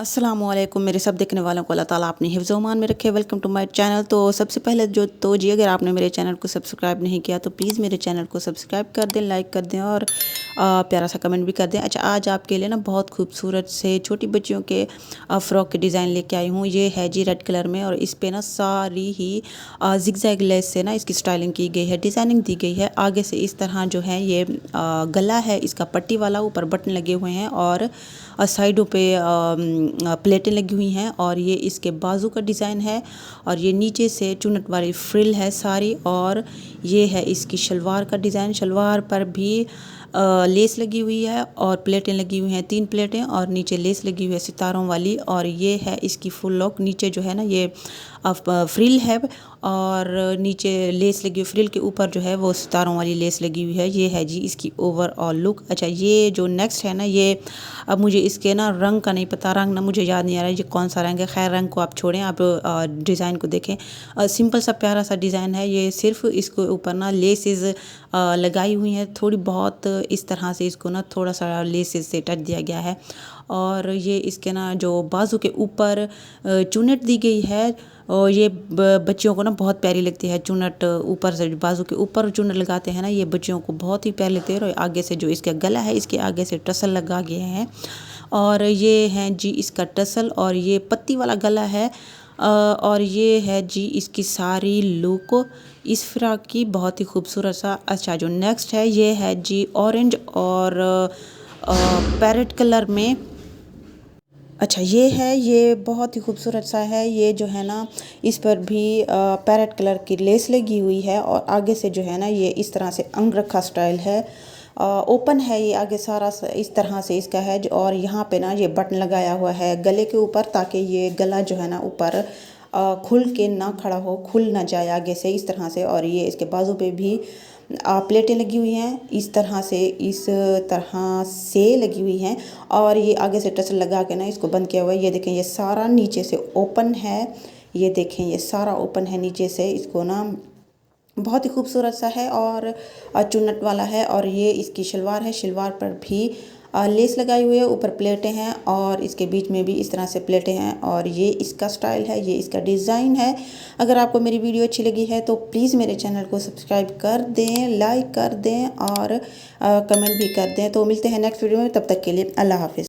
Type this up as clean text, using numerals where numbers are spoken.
अस्सलामुअलैकुम मेरे सब देखने वालों को अल्लाह ताला अपनी हिफ्ज़ व अमान में रखे। Welcome to my channel. तो सबसे पहले जी अगर आपने मेरे चैनल को सब्सक्राइब नहीं किया तो प्लीज़ मेरे चैनल को सब्सक्राइब कर दें, लाइक कर दें और प्यारा सा कमेंट भी कर दें। अच्छा, आज आपके लिए ना बहुत खूबसूरत से छोटी बच्चियों के फ़्रॉक के डिज़ाइन लेके आई हूँ। ये है जी रेड कलर में और इस पर ना सारी ही ज़िगज़ैग लेस से ना इसकी स्टाइलिंग की गई है, डिज़ाइनिंग दी गई है। आगे से इस तरह जो है ये गला है इसका पट्टी वाला, ऊपर बटन लगे हुए हैं और साइडों पे प्लेटें लगी हुई हैं और ये इसके बाजू का डिज़ाइन है और ये नीचे से चुनट वाली फ्रिल है सारी। और ये है इसकी शलवार का डिज़ाइन। शलवार पर भी लेस लगी हुई है और प्लेटें लगी हुई हैं, 3 प्लेटें और नीचे लेस लगी हुई है सितारों वाली। और ये है इसकी फुल लॉक। नीचे जो है ना ये फ्रिल है और नीचे लेस लगी हुई, फ्रिल के ऊपर जो है वो सितारों वाली लेस लगी हुई है। ये है जी इसकी ओवरऑल लुक। अच्छा, ये जो नेक्स्ट है ना ये अब मुझे इसके ना रंग का नहीं पता, रंग ना मुझे याद नहीं आ रहा है ये कौन सा रंग है। खैर रंग को आप छोड़ें, आप डिज़ाइन को देखें। सिंपल सा प्यारा सा डिज़ाइन है। ये सिर्फ इसको ऊपर ना लेसेस लगाई हुई हैं थोड़ी बहुत, इस तरह से इसको ना थोड़ा सा लेसेस से टच दिया गया है। और ये इसके ना जो बाजू के ऊपर चुनट दी गई है और ये बच्चियों को ना बहुत प्यारी लगती है चुनट। ऊपर से बाजू के ऊपर चुनट लगाते हैं ना, ये बच्चियों को बहुत ही प्यारी लगती है। और आगे से जो इसका गला है इसके आगे से टसल लगा गया है और ये है जी इसका टसल और ये पत्ती वाला गला है। और ये है जी इसकी सारी लुक इस फ्रॉक की, बहुत ही खूबसूरत सा। अच्छा, जो नेक्स्ट है ये है जी ऑरेंज और पैरेट कलर में। अच्छा, ये बहुत ही खूबसूरत सा है। ये जो है ना इस पर भी पैरेट कलर की लेस लगी हुई है और आगे से जो है ना ये इस तरह से अंगरखा स्टाइल है। ओपन है ये आगे सारा इस तरह से इसका है और यहाँ पे ना ये बटन लगाया हुआ है गले के ऊपर ताकि ये गला जो है ना ऊपर खुल के ना खड़ा हो, खुल ना जाए आगे से इस तरह से। और ये इसके बाजू पे भी प्लेटें लगी हुई हैं इस तरह से लगी हुई हैं और ये आगे से टसल लगा के ना इसको बंद किया हुआ है। ये देखें ये सारा नीचे से ओपन है, ये देखें ये सारा ओपन है नीचे से। इसको ना बहुत ही खूबसूरत सा है और चुन्नट वाला है। और ये इसकी शलवार है, शलवार पर भी लेस लगाई हुई है, ऊपर प्लेटें हैं और इसके बीच में भी इस तरह से प्लेटें हैं। और ये इसका स्टाइल है, ये इसका डिज़ाइन है। अगर आपको मेरी वीडियो अच्छी लगी है तो प्लीज़ मेरे चैनल को सब्सक्राइब कर दें, लाइक कर दें और कमेंट भी कर दें। तो मिलते हैं नेक्स्ट वीडियो में, तब तक के लिए अल्लाह हाफिज़।